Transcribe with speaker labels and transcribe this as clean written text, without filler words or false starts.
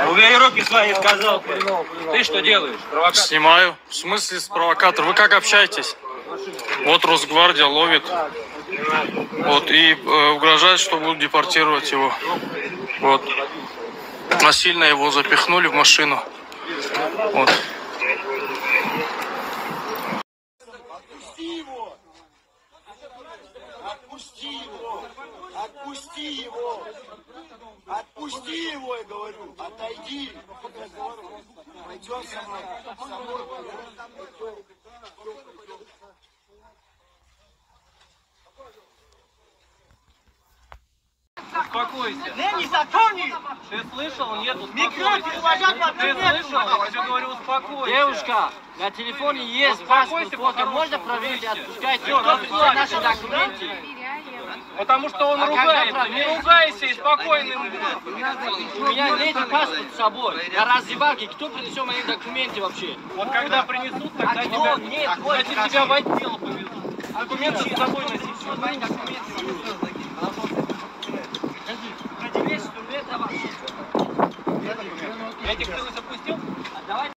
Speaker 1: Убери руки свои, сказал. Ты что делаешь? Провокатор?
Speaker 2: Снимаю. В смысле с провокатор? Вы как общаетесь? Вот Росгвардия ловит. Вот, и угрожает, что будут депортировать его. Вот. Насильно его запихнули в машину. Вот.
Speaker 3: Отпусти его! Отпусти его! Отпусти его! Отпусти его, я говорю! Отойди! Пойдем со мной!
Speaker 1: Успокойся.
Speaker 4: Незаконник!
Speaker 1: Ты слышал? Нет,
Speaker 4: Микрофон
Speaker 1: успокойся.
Speaker 4: положат на
Speaker 1: Ты слышал? Я тебе говорю, успокойся.
Speaker 5: Девушка, на телефоне есть паспорт, фото, можно проверить и отпускать? Все наши документы.
Speaker 1: Потому что он ругается. Не ругайся и спокойным будь.
Speaker 5: У меня нет паспорта с собой. Я раздевалки. Кто принесет мои документы вообще?
Speaker 1: Вот когда принесут, тогда
Speaker 5: Нет,
Speaker 1: тебя в отдел повезут. Документы с собой носить.